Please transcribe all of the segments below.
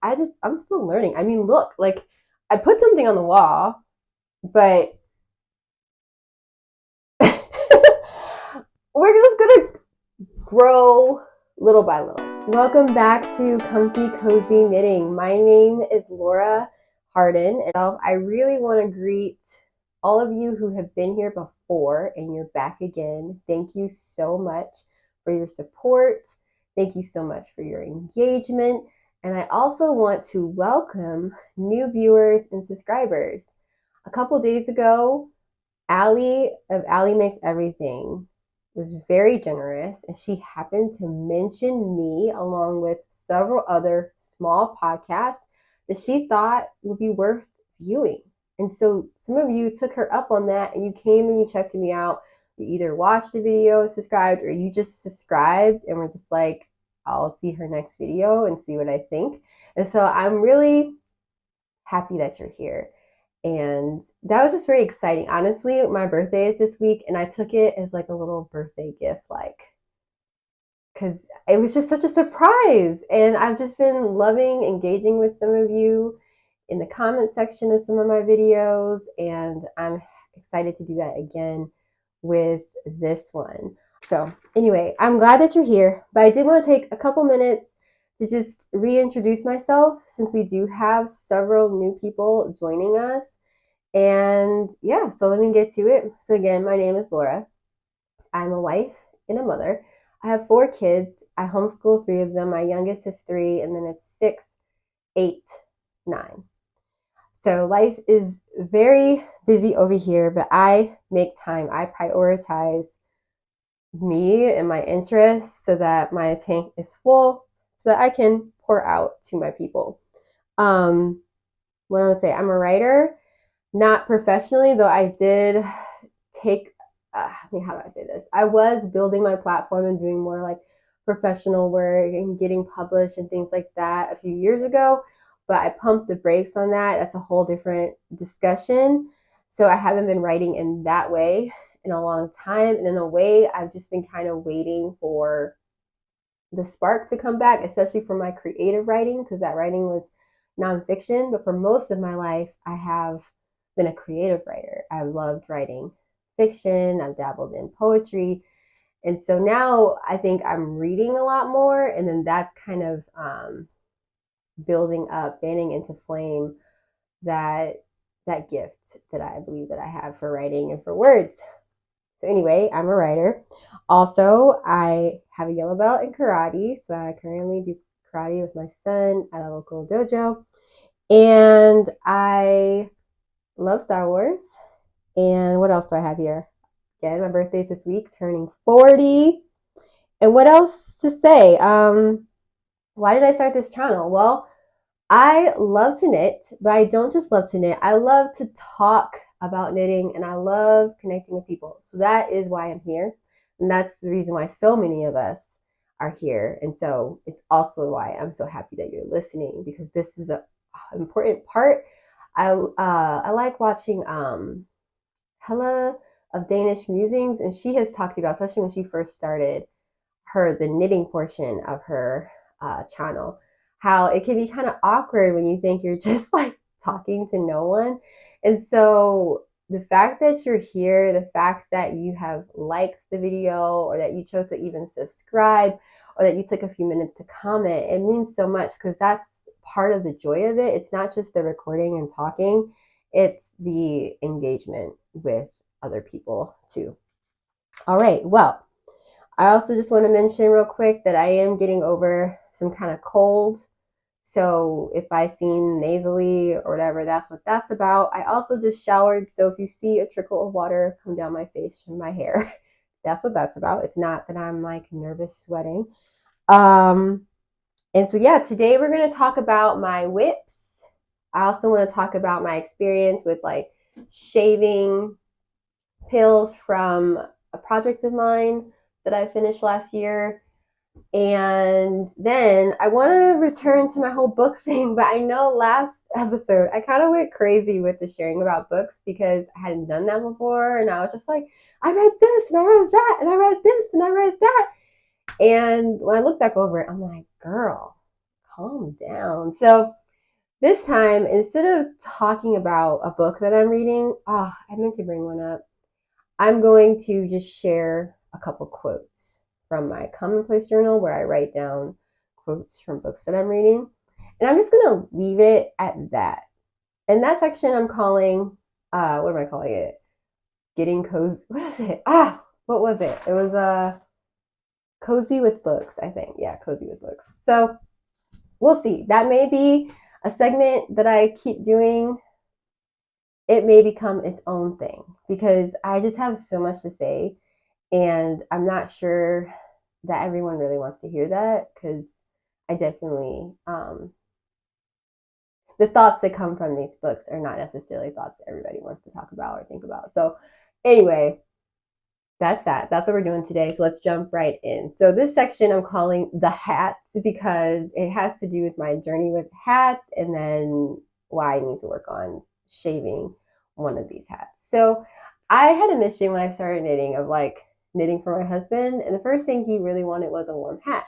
I'm still learning. I mean, look, like I put something on the wall, but we're just gonna grow little by little. Welcome back to Comfy Cozy Knitting. My name is Laura Harden, and I really want to greet all of you who have been here before and you're back again. Thank you so much for your support. Thank you so much for your engagement. And I also want to welcome new viewers and subscribers. A couple days ago, Allie of Allie Makes Everything was very generous, and she happened to mention me along with several other small podcasts that she thought would be worth viewing. And so some of you took her up on that, and you came and you checked me out. You either watched the video and subscribed, or you just subscribed and were just like, I'll see her next video and see what I think. And so I'm really happy that you're here. And that was just very exciting. Honestly, my birthday is this week, and I took it as like a little birthday gift, because it was just such a surprise. And I've just been loving engaging with some of you in the comment section of some of my videos, and I'm excited to do that again with this one. So anyway, I'm glad that you're here, but I did want to take a couple minutes to just reintroduce myself, since we do have several new people joining us. And yeah, so let me get to it. So again, my name is Laura. I'm a wife and a mother. I have 4 kids. I homeschool 3 of them. My youngest is 3, and then it's 6, 8, 9. So life is very busy over here, but I make time. I prioritize me and my interests so that my tank is full, so that I can pour out to my people. What I want to say, I'm a writer, not professionally, though I did take, how do I say this? I was building my platform and doing more like professional work and getting published and things like that a few years ago, but I pumped the brakes on that. That's a whole different discussion. So I haven't been writing in that way in a long time. And in a way, I've just been kind of waiting for the spark to come back, especially for my creative writing, because that writing was nonfiction. But for most of my life, I have been a creative writer. I loved writing fiction. I've dabbled in poetry. And so now I think I'm reading a lot more. And then that's kind of building up, fanning into flame that gift that I believe that I have for writing and for words. So anyway, I'm a writer. Also, I have a yellow belt in karate. So I currently do karate with my son at a local dojo. And I love Star Wars. And what else do I have here? Again, my birthday's this week, turning 40. And what else to say? Why did I start this channel? Well, I love to knit, but I don't just love to knit. I love to talk about knitting, and I love connecting with people. So that is why I'm here. And that's the reason why so many of us are here. And so it's also why I'm so happy that you're listening, because this is an important part. I like watching Hella of Danish Musings, and she has talked about, especially when she first started the knitting portion of her channel, how it can be kind of awkward when you think you're just like talking to no one. And so the fact that you're here, the fact that you have liked the video, or that you chose to even subscribe, or that you took a few minutes to comment, it means so much, because that's part of the joy of it. It's not just the recording and talking, it's the engagement with other people too. All right, well, I also just want to mention real quick that I am getting over some kind of cold. So if I seem nasally or whatever, that's what that's about. I also just showered. So if you see a trickle of water come down my face from my hair, that's what that's about. It's not that I'm like nervous sweating. And so yeah, today we're going to talk about my WIPs. I also want to talk about my experience with like shaving pills from a project of mine that I finished last year. And then I want to return to my whole book thing, but I know last episode I kind of went crazy with the sharing about books, because I hadn't done that before, and I was just like, I read this and I read that and I read this and I read that. And when I look back over it, I'm like, girl, calm down. So this time, instead of talking about a book that I'm reading, I meant to bring one up. I'm going to just share a couple quotes from my commonplace journal where I write down quotes from books that I'm reading. And I'm just going to leave it at that. And that section I'm calling, what am I calling it? Getting cozy. What is it? What was it? It was cozy with books, I think. Yeah, cozy with books. So we'll see. That may be a segment that I keep doing. It may become its own thing because I just have so much to say, and I'm not sure that everyone really wants to hear that because I definitely the thoughts that come from these books are not necessarily thoughts that everybody wants to talk about or think about. So anyway, that's that. That's what we're doing today. So let's jump right in. So this section I'm calling the hats because it has to do with my journey with hats and then why I need to work on shaving one of these hats. So I had a mission when I started knitting of like knitting for my husband, and the first thing he really wanted was a warm hat.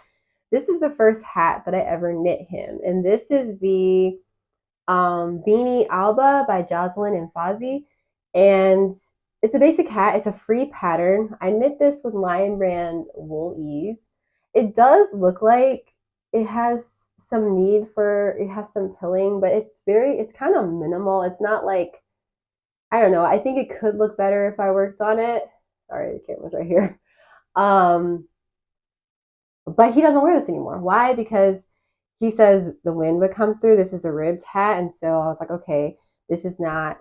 This is the first hat that I ever knit him, and this is the Beanie Alba by Jocelyn and Fozzie, and it's a basic hat. It's a free pattern. I knit this with Lion Brand Wool Ease. It does look like it has some need for, it has some pilling, but it's kind of minimal. It's not like, I don't know. I think it could look better if I worked on it. Sorry, the camera's right here. But he doesn't wear this anymore. Why? Because he says the wind would come through. This is a ribbed hat. And so I was like, okay, this is not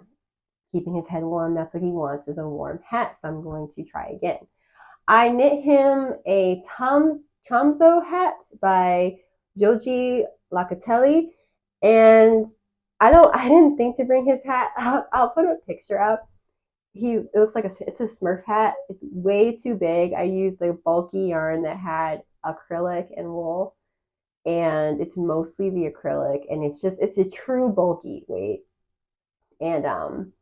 keeping his head warm. That's what he wants, is a warm hat. So I'm going to try again. I knit him a Tromso hat by Joji Locatelli. And I didn't think to bring his hat up. I'll put a picture up. It looks like it's a Smurf hat. It's way too big. I used the bulky yarn that had acrylic and wool, and it's mostly the acrylic, and it's a true bulky weight, and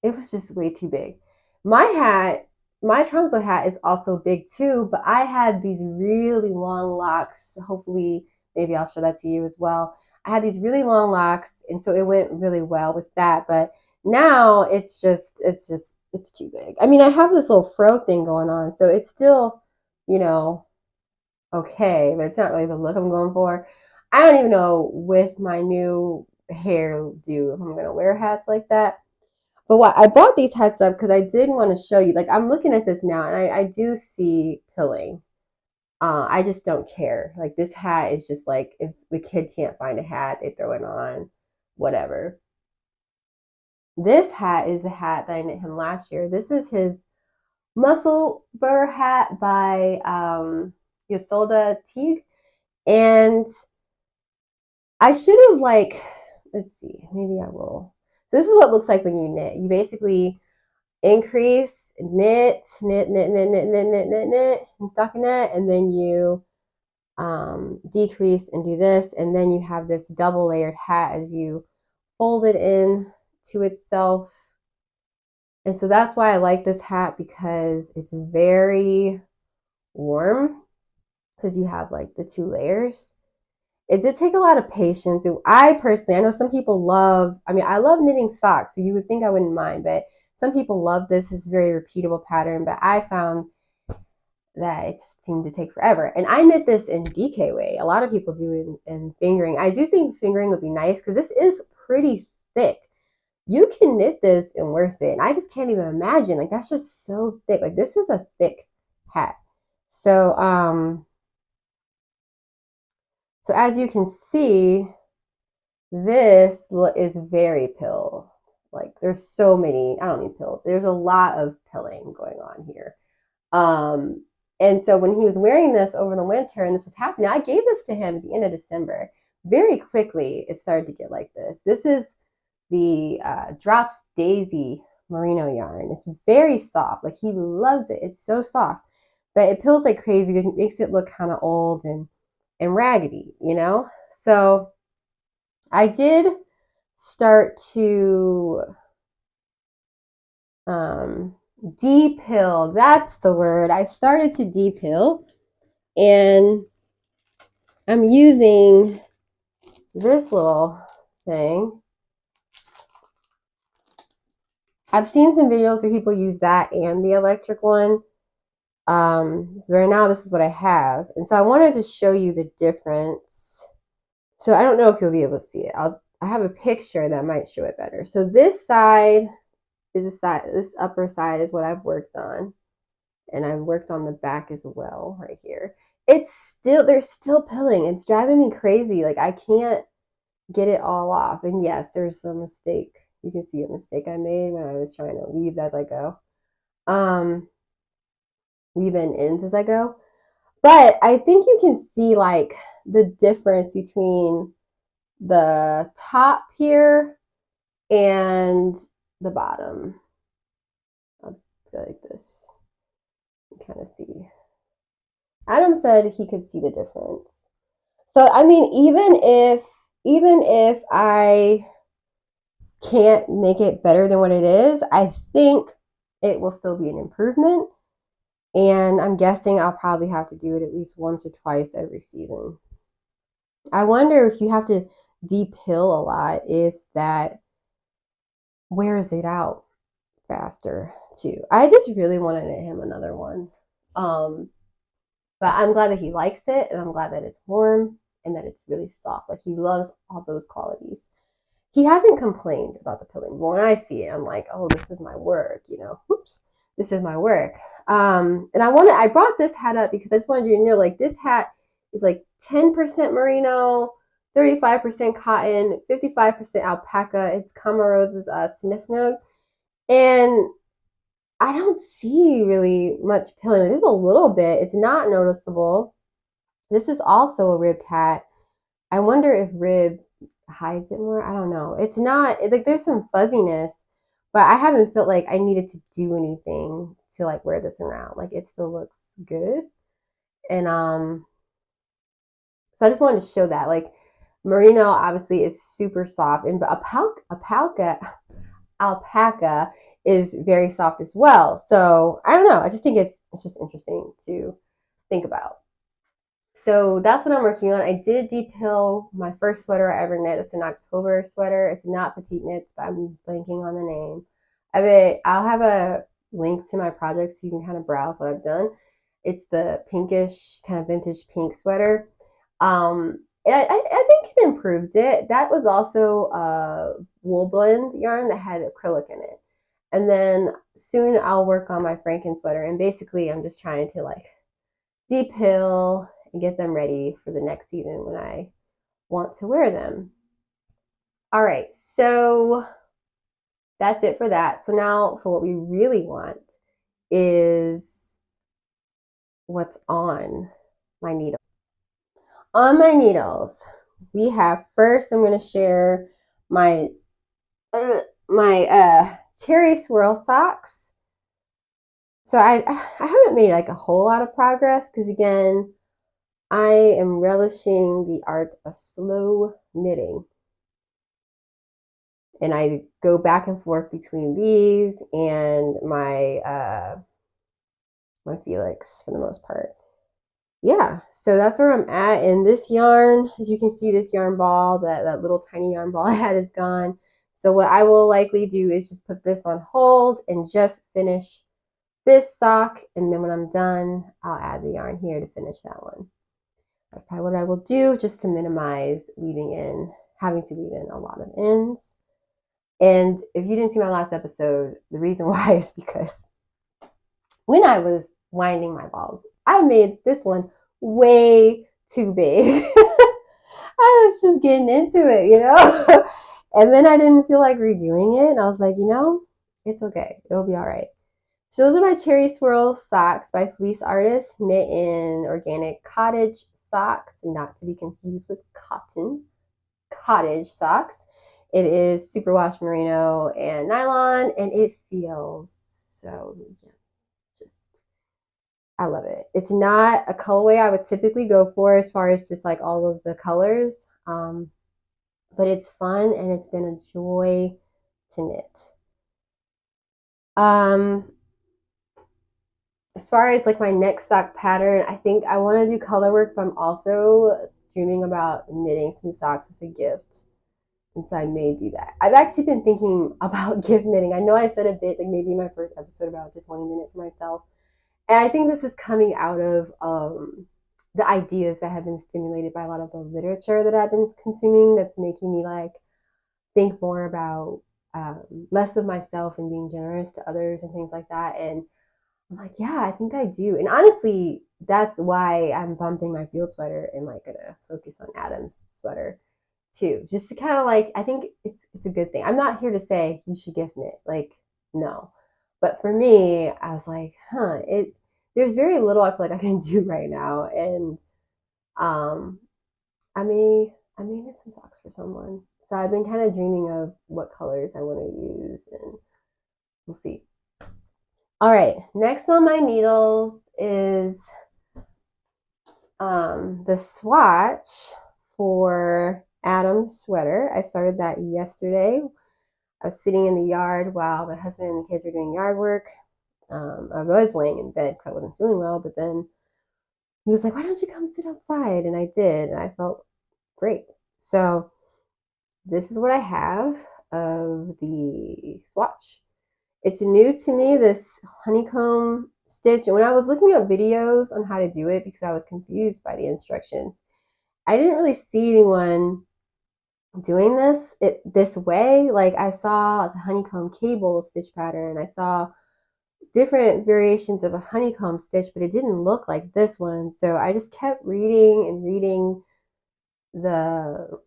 it was just way too big. My Tromso hat is also big too, but I had these really long locks. Hopefully, maybe I'll show that to you as well. I had these really long locks, and so it went really well with that. But now it's too big. I mean, I have this little fro thing going on, so it's still, okay, but it's not really the look I'm going for. I don't even know with my new hairdo if I'm gonna wear hats like that. But what I brought these hats up because I did want to show you. Like, I'm looking at this now, and I do see pilling. I just don't care. Like, this hat is just like, if the kid can't find a hat, they throw it on, whatever. This hat is the hat that I knit him last year. This is his Musselburgh hat by Isolde Teague. And I should have, like, let's see, maybe I will. So this is what it looks like when you knit. You basically increase, knit, knit, knit, knit, knit, knit, knit, knit, knit, and stockinette, and then you decrease and do this, and then you have this double layered hat as you fold it in to itself. And so that's why I like this hat, because it's very warm because you have like the two layers. It did take a lot of patience. I personally, I know some people love, I love knitting socks, so you would think I wouldn't mind, but some people love this. It's a very repeatable pattern, but I found that it just seemed to take forever. And I knit this in DK way. A lot of people do it in fingering. I do think fingering would be nice because this is pretty thick. You can knit this in worsted, and I just can't even imagine. Like, that's just so thick. Like, this is a thick hat. So, so as you can see, this is very pilled. Like, there's so many, I don't mean pilled. There's a lot of pilling going on here. And so when he was wearing this over the winter and this was happening, I gave this to him at the end of December. Very quickly, it started to get like this. This is the Drops Daisy merino yarn. It's very soft. Like, he loves it. It's so soft, but it pills like crazy. It makes it look kind of old and raggedy, So I did start to depill. That's the word. I started to depill, and I'm using this little thing. I've seen some videos where people use that and the electric one. Right now, this is what I have. And so I wanted to show you the difference. So I don't know if you'll be able to see it. I have a picture that might show it better. So this side is this upper side is what I've worked on. And I've worked on the back as well right here. They're still pilling. It's driving me crazy. Like I can't get it all off. And yes, there's a mistake. You can see a mistake I made when I was trying to weave as I go. Weave in ends as I go. But I think you can see like the difference between the top here and the bottom. I'll go like this. You kind of see. Adam said he could see the difference. So I mean, even if I can't make it better than what it is, I think it will still be an improvement. And I'm guessing I'll probably have to do it at least once or twice every season. I wonder if you have to depill a lot, if that wears it out faster too. I just really want to knit him another one. But I'm glad that he likes it, and I'm glad that it's warm and that it's really soft. Like he loves all those qualities. He hasn't complained about the pilling. But when I see it, I'm like, oh, this is my work, you know. Oops, this is my work. And I brought this hat up because I just wanted you to know, like, this hat is like 10% merino, 35% cotton, 55% alpaca. It's Kamarose's Snifnug. And I don't see really much pilling. There's a little bit. It's not noticeable. This is also a ribbed hat. I wonder if rib hides it more. I don't know. It's not like there's some fuzziness, but I haven't felt like I needed to do anything to like wear this around. Like it still looks good. And so I just wanted to show that. Like merino obviously is super soft, and alpaca is very soft as well. So I don't know. I just think it's just interesting to think about. So that's what I'm working on. I did depill my first sweater I ever knit. It's an October sweater. It's not Petite Knits, but I'm blanking on the name of it. I'll have a link to my project so you can kind of browse what I've done. It's the pinkish kind of vintage pink sweater. I think it improved it. That was also a wool blend yarn that had acrylic in it. And then soon I'll work on my Franken sweater. And basically I'm just trying to like depill and get them ready for the next season when I want to wear them. All right, so that's it for that. So now for what we really want is what's on my needle. On my needles, we have first, I'm going to share my cherry swirl socks. So I haven't made like a whole lot of progress because again, I am relishing the art of slow knitting. And I go back and forth between these and my Felix for the most part. Yeah, so that's where I'm at. And this yarn, as you can see, this yarn ball, that little tiny yarn ball I had is gone. So what I will likely do is just put this on hold and just finish this sock. And then when I'm done, I'll add the yarn here to finish that one. That's probably what I will do just to minimize having to weave in a lot of ends. And if you didn't see my last episode, the reason why is because when I was winding my balls, I made this one way too big. I was just getting into it, you know? And then I didn't feel like redoing it. And I was like, you know, it's okay. It'll be all right. So those are my Cherry Swirl socks by Fleece Artist, knit in organic cottage socks, not to be confused with cottage socks. It is superwash merino and nylon, and it feels so I love it. It's not a colorway I would typically go for as far as just like all of the colors, but it's fun and it's been a joy to knit. As far as like my next sock pattern, I think I want to do color work, but I'm also dreaming about knitting some socks as a gift. And so I may do that. I've actually been thinking about gift knitting. I know I said a bit, like maybe in my first episode, about just wanting to knit for myself. And I think this is coming out of the ideas that have been stimulated by a lot of the literature that I've been consuming that's making me like think more about less of myself and being generous to others and things like that. And I'm like, yeah, I think I do. And honestly, that's why I'm bumping my field sweater and like gonna focus on Adam's sweater too. Just to kind of like, I think it's a good thing. I'm not here to say you should gift knit. Like, no. But for me, I was like, there's very little I feel like I can do right now. And I may knit some socks for someone. So I've been kind of dreaming of what colors I want to use, and we'll see. All right, next on my needles is the swatch for Adam's sweater. I started that yesterday. I was sitting in the yard while my husband and the kids were doing yard work. I was laying in bed because I wasn't feeling well, but then he was like, why don't you come sit outside? And I did, and I felt great. So this is what I have of the swatch. It's new to me, this honeycomb stitch. And when I was looking at videos on how to do it, because I was confused by the instructions, I didn't really see anyone doing this way. Like I saw the honeycomb cable stitch pattern. I saw different variations of a honeycomb stitch, but it didn't look like this one. So I just kept reading and reading the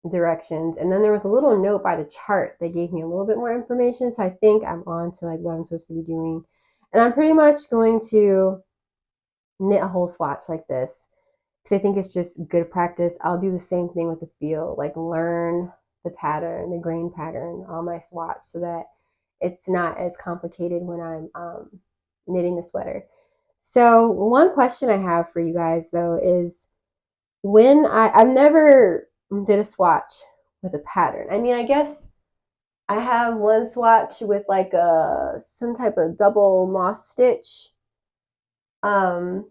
directions, and then there was a little note by the chart that gave me a little bit more information. So I think I'm on to like what I'm supposed to be doing, and I'm pretty much going to knit a whole swatch like this because I think it's just good practice. I'll do the same thing with the feel, like learn the pattern, the grain pattern on my swatch, so that it's not as complicated when I'm knitting the sweater. So one question I have for you guys though is, when I've never did a swatch with a pattern. I mean, I guess I have one swatch with like some type of double moss stitch. I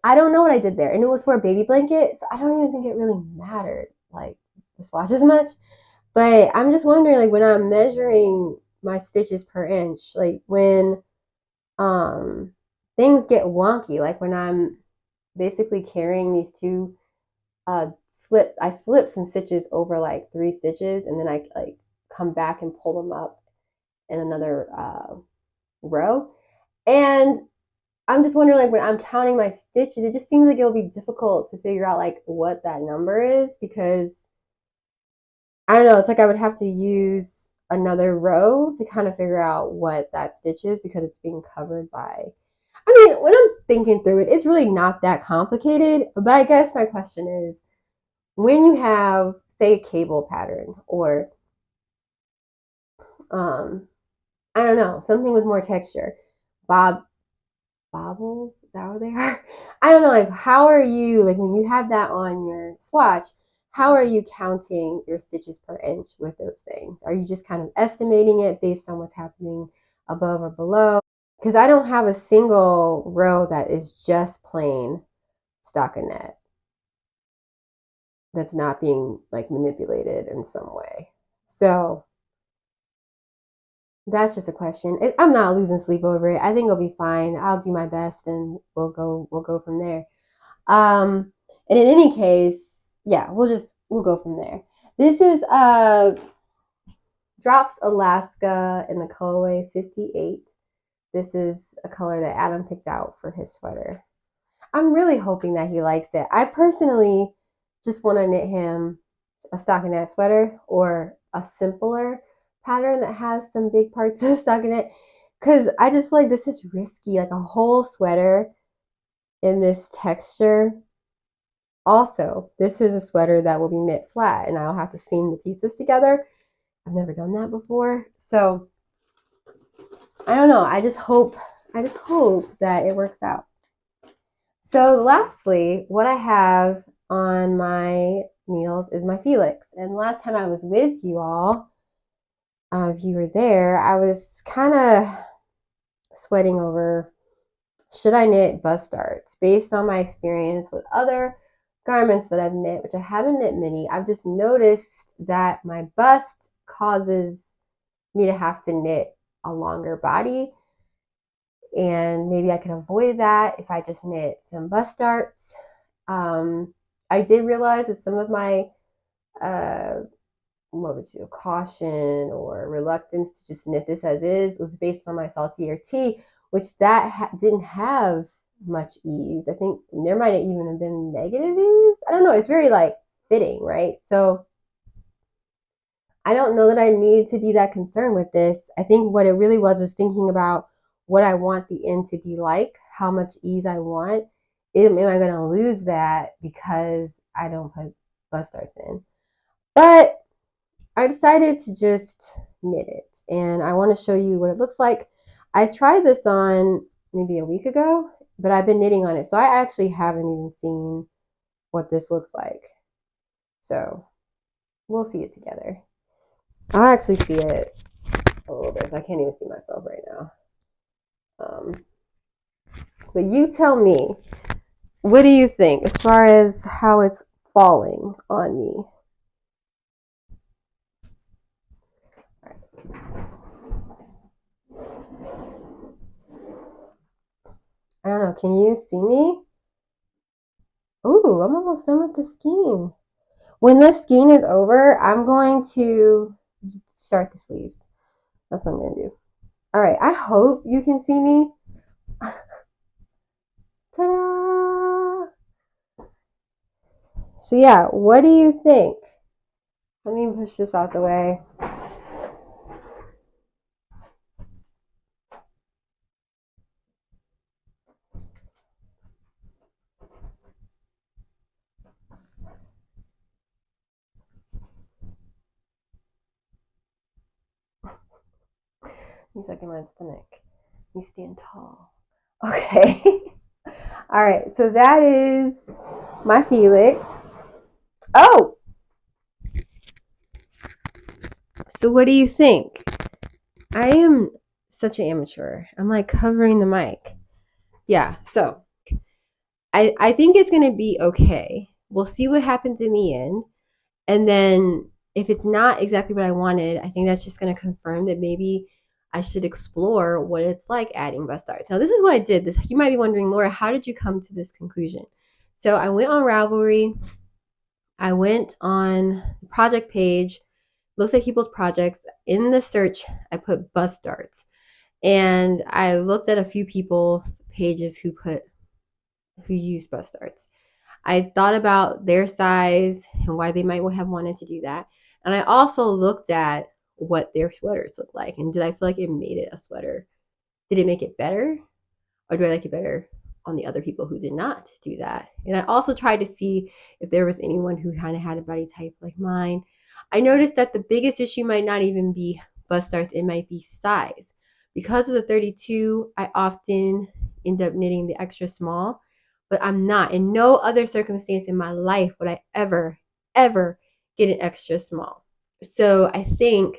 don't know what I did there, and it was for a baby blanket, so I don't even think it really mattered like the swatch as much. But I'm just wondering, like when I'm measuring my stitches per inch, like when things get wonky, like when I'm basically carrying these two I slip some stitches over like 3 stitches, and then I like come back and pull them up in another row. And I'm just wondering, like when I'm counting my stitches, it just seems like it'll be difficult to figure out like what that number is, because I don't know, it's like I would have to use another row to kind of figure out what that stitch is, because it's being covered by, I mean, when I'm thinking through it, it's really not that complicated. But I guess my question is, when you have, say, a cable pattern, or I don't know, something with more texture, bobbles, is that what they are? I don't know, like how are you, like when you have that on your swatch, how are you counting your stitches per inch with those things? Are you just kind of estimating it based on what's happening above or below? Because I don't have a single row that is just plain stockinette that's not being like manipulated in some way. So that's just a question. I'm not losing sleep over it. I think it'll be fine. I'll do my best, and we'll go from there. And in any case, yeah, we'll go from there. This is Drops Alaska in the colorway 58. This is a color that Adam picked out for his sweater. I'm really hoping that he likes it. I personally just want to knit him a stockinette sweater, or a simpler pattern that has some big parts of stockinette, because I just feel like this is risky, like a whole sweater in this texture. Also, this is a sweater that will be knit flat, and I'll have to seam the pieces together. I've never done that before, so I don't know. I just hope that it works out. So lastly, what I have on my needles is my Felix. And last time I was with you all, if you were there, I was kind of sweating over should I knit bust darts? Based on my experience with other garments that I've knit, which I haven't knit many, I've just noticed that my bust causes me to have to knit a longer body, and maybe I can avoid that if I just knit some bust darts. I did realize that some of my caution or reluctance to just knit this as is was based on my saltier tea, which didn't have much ease. I think there might have even been negative ease. I don't know. It's very like fitting, right? So I don't know that I need to be that concerned with this. I think what it really was thinking about what I want the end to be like, how much ease I want. Am I going to lose that because I don't put bust darts in? But I decided to just knit it, and I want to show you what it looks like. I tried this on maybe a week ago, but I've been knitting on it, so I actually haven't even seen what this looks like. So we'll see it together. I'll actually see it a little bit. I can't even see myself right now. But you tell me, what do you think as far as how it's falling on me? I don't know. Can you see me? Ooh, I'm almost done with the skein. When this skein is over, I'm going to start the sleeves. That's what I'm going to do. All right. I hope you can see me. Ta-da! So yeah, what do you think? Let me push this out the way. He's like in my stomach. You stand tall. Okay. All right. So that is my Felix. Oh. So what do you think? I am such an amateur. I'm like covering the mic. Yeah. So I think it's going to be okay. We'll see what happens in the end. And then if it's not exactly what I wanted, I think that's just going to confirm that maybe I should explore what it's like adding bust darts. Now, this is what I did. You might be wondering, Laura, how did you come to this conclusion? So I went on Ravelry. I went on the project page, looks like people's projects. In the search, I put bust darts. And I looked at a few people's pages who use bust darts. I thought about their size and why they might have wanted to do that. And I also looked at what their sweaters look like. And did I feel like it made it a sweater? Did it make it better? Or do I like it better on the other people who did not do that? And I also tried to see if there was anyone who kind of had a body type like mine. I noticed that the biggest issue might not even be bust darts, it might be size. Because of the 32, I often end up knitting the extra small, but I'm not. In no other circumstance in my life would I ever get an extra small. So I think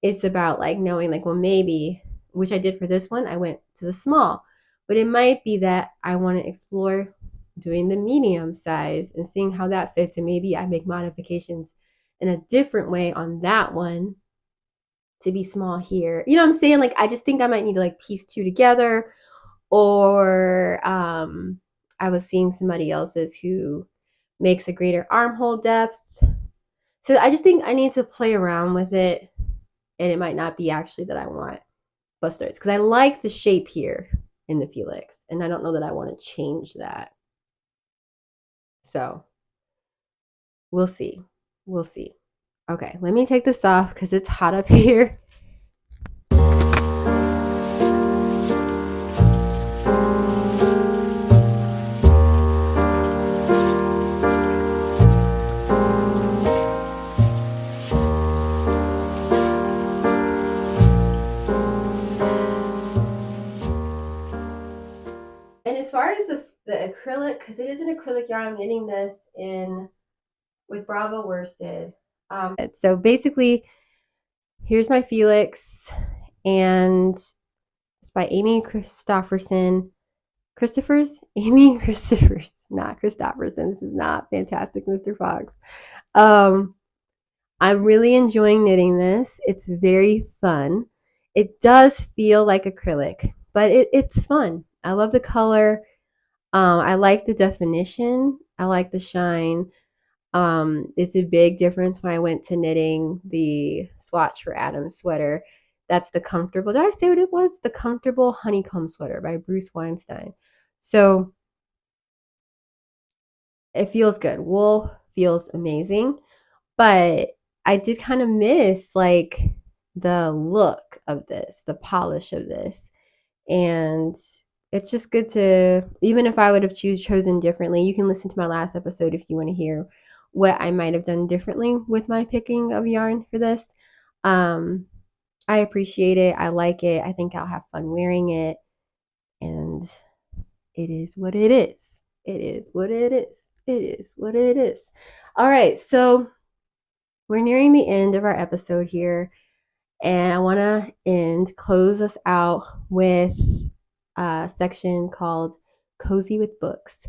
it's about like knowing like, well, maybe, which I did for this one, I went to the small, but it might be that I want to explore doing the medium size and seeing how that fits. And maybe I make modifications in a different way on that one to be small here. You know what I'm saying? Like, I just think I might need to like piece two together, or I was seeing somebody else's who makes a greater armhole depth. So I just think I need to play around with it, and it might not be actually that I want bust darts, because I like the shape here in the Felix, and I don't know that I want to change that. So we'll see. We'll see. Okay, let me take this off because it's hot up here. And as far as the acrylic, because it is an acrylic yarn, I'm knitting this in with Bravo worsted. So basically, here's my Felix, and it's by Amy Christopherson. Amy Christophers, not Christopherson. This is not Fantastic Mr. Fox. I'm really enjoying knitting this. It's very fun. It does feel like acrylic, but it's fun. I love the color. I like the definition. I like the shine. It's a big difference when I went to knitting the swatch for Adam's sweater. That's the comfortable. Did I say what it was? The Comfortable Honeycomb Sweater by Bruce Weinstein. So it feels good. Wool feels amazing, but I did kind of miss like the look of this, the polish of this. And it's just good to, even if I would have chosen differently, you can listen to my last episode if you want to hear what I might have done differently with my picking of yarn for this. I appreciate it. I like it. I think I'll have fun wearing it. And it is what it is. It is what it is. It is what it is. All right. So we're nearing the end of our episode here. And I want to close us out with a section called Cozy with Books.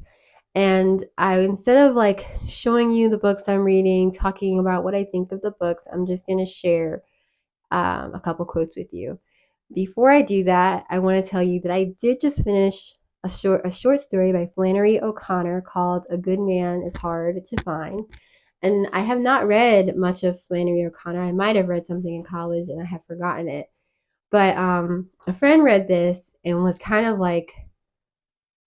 And instead of like showing you the books I'm reading, talking about what I think of the books, I'm just going to share a couple quotes with you. Before I do that, I want to tell you that I did just finish a short story by Flannery O'Connor called A Good Man is Hard to Find. And I have not read much of Flannery O'Connor. I might have read something in college and I have forgotten it. But a friend read this and was kind of like,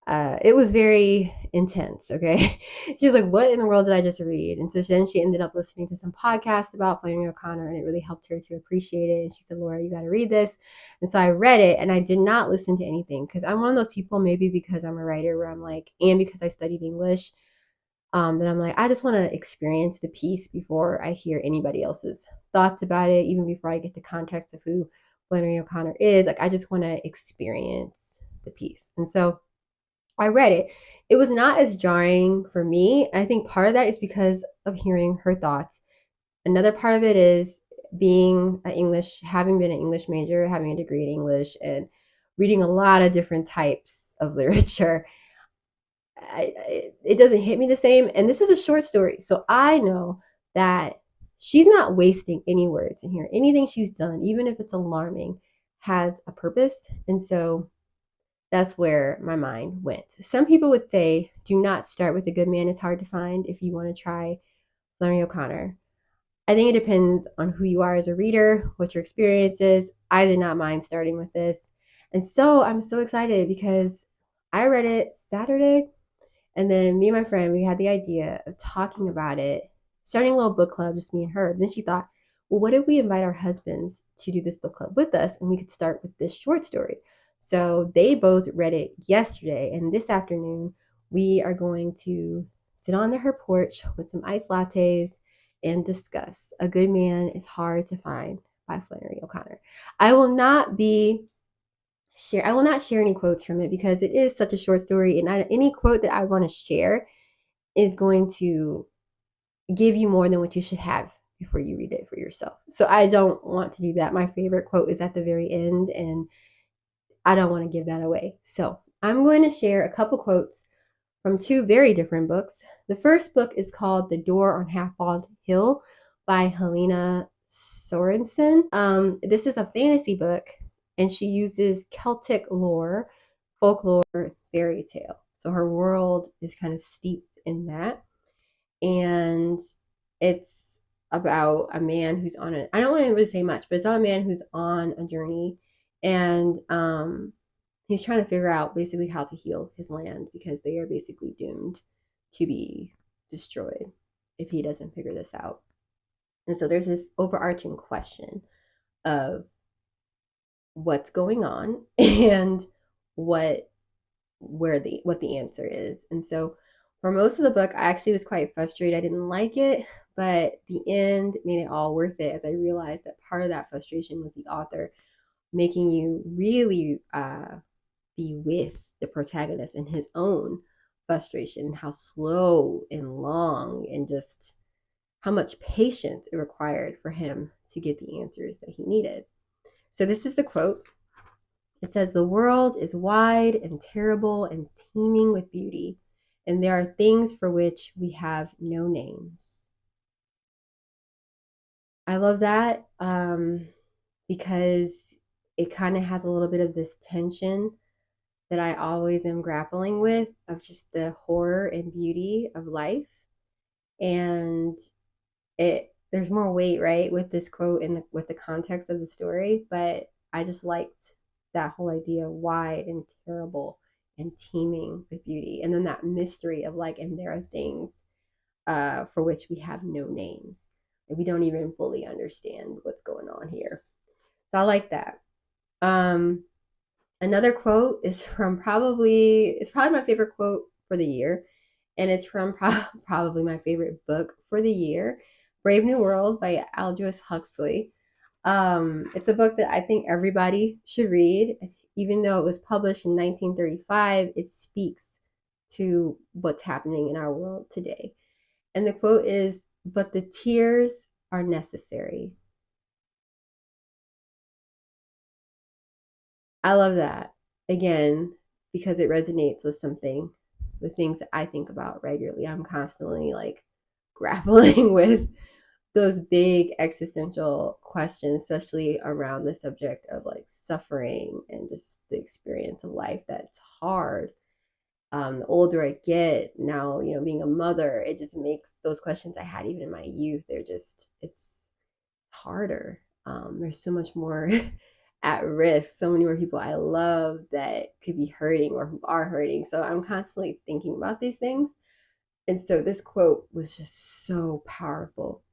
it was very intense, okay? She was like, what in the world did I just read? And so then she ended up listening to some podcasts about Flannery O'Connor, and it really helped her to appreciate it. And she said, Laura, you got to read this. And so I read it, and I did not listen to anything because I'm one of those people, maybe because I'm a writer, where I'm like, and because I studied English, that I'm like, I just want to experience the piece before I hear anybody else's thoughts about it, even before I get the context of who Flannery O'Connor is. Like, I just want to experience the piece. And so I read it. It was not as jarring for me. I think part of that is because of hearing her thoughts. Another part of it is having been an English major, having a degree in English, and reading a lot of different types of literature. It doesn't hit me the same. And this is a short story. So I know that she's not wasting any words in here. Anything she's done, even if it's alarming, has a purpose. And so that's where my mind went. Some people would say, do not start with A Good Man It's Hard to Find if you want to try Flannery O'Connor. I think it depends on who you are as a reader, what your experience is. I did not mind starting with this. And so I'm so excited because I read it Saturday. And then me and my friend, we had the idea of talking about it, starting a little book club, just me and her. Then she thought, well, what if we invite our husbands to do this book club with us and we could start with this short story? So they both read it yesterday. And this afternoon, we are going to sit on her porch with some iced lattes and discuss A Good Man is Hard to Find by Flannery O'Connor. I will not share any quotes from it because it is such a short story, and any quote that I want to share is going to give you more than what you should have before you read it for yourself. So I don't want to do that. My favorite quote is at the very end, and I don't want to give that away. So I'm going to share a couple quotes from two very different books. The first book is called The Door on Half-Bald Hill by Helena Sorensen. This is a fantasy book, and she uses Celtic lore, folklore, fairy tale. So her world is kind of steeped in that. And it's about a man who's I don't want to really say much, but it's about a man who's on a journey, and he's trying to figure out basically how to heal his land because they are basically doomed to be destroyed if he doesn't figure this out. And so there's this overarching question of what's going on and what the answer is. And so for most of the book, I actually was quite frustrated. I didn't like it, but the end made it all worth it as I realized that part of that frustration was the author making you really be with the protagonist and his own frustration and how slow and long and just how much patience it required for him to get the answers that he needed. So this is the quote. It says, "The world is wide and terrible and teeming with beauty, and there are things for which we have no names." I love that because it kind of has a little bit of this tension that I always am grappling with, of just the horror and beauty of life. And there's more weight, right, with this quote and with the context of the story, but I just liked that whole idea, wide and terrible and teeming with beauty, and then that mystery of like, and there are things for which we have no names, and we don't even fully understand what's going on here. So I like that. Another quote is from it's probably my favorite quote for the year, and it's from probably my favorite book for the year, Brave New World by Aldous Huxley. It's a book that I think everybody should read. Even though it was published in 1935, it speaks to what's happening in our world today. And the quote is, "But the tears are necessary." I love that, again, because it resonates with things that I think about regularly. I'm constantly like grappling with those big existential questions, especially around the subject of like suffering and just the experience of life that's hard. The older I get now, being a mother, it just makes those questions I had even in my youth, it's harder. There's so much more at risk, so many more people I love that could be hurting or who are hurting. So I'm constantly thinking about these things. And so this quote was just so powerful.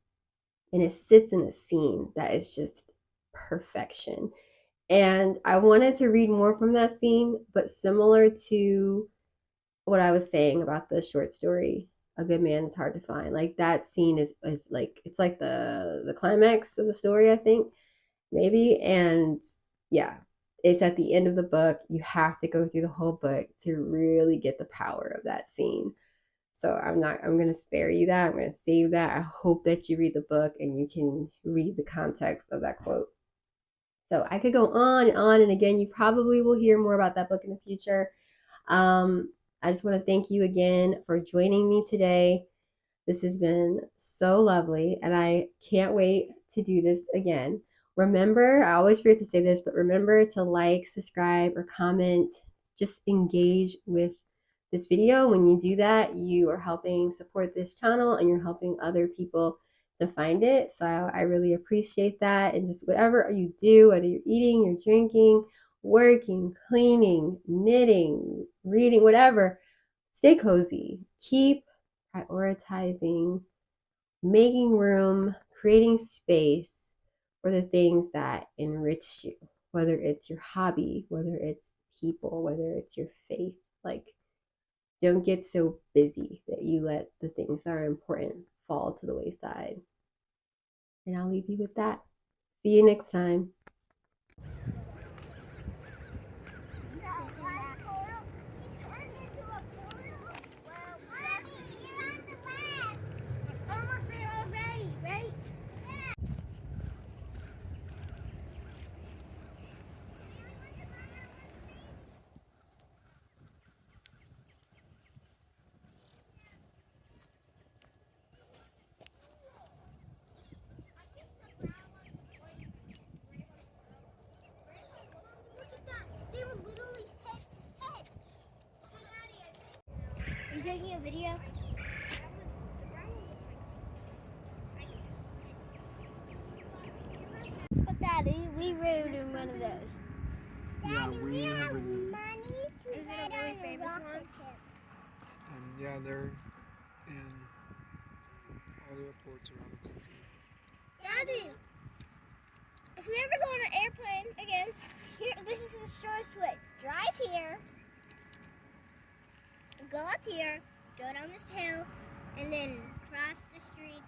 And it sits in a scene that is just perfection. And I wanted to read more from that scene, but similar to what I was saying about the short story, "A Good Man Is Hard to Find," like that scene is like, it's like the climax of the story, I think, maybe. And yeah, it's at the end of the book. You have to go through the whole book to really get the power of that scene. So I'm going to spare you that. I'm going to save that. I hope that you read the book and you can read the context of that quote. So I could go on and on. And again, you probably will hear more about that book in the future. I just want to thank you again for joining me today. This has been so lovely, and I can't wait to do this again. Remember, I always forget to say this, but remember to like, subscribe, or comment. Just engage with this video. When you do that, you are helping support this channel and you're helping other people to find it. So I really appreciate that. And just whatever you do, whether you're eating, you're drinking, working, cleaning, knitting, reading, whatever, stay cozy. Keep prioritizing, making room, creating space for the things that enrich you, whether it's your hobby, whether it's people, whether it's your faith. Like, don't get so busy that you let the things that are important fall to the wayside. And I'll leave you with that. See you next time. Are you taking a video? But Daddy, we rode in one of those. Yeah, we have money to ride on a rocket ship. And yeah, they're in all the airports around the country. Daddy, if we ever go on an airplane again, here, this is the shortest way. Drive here, go up here, go down this hill, and then cross the street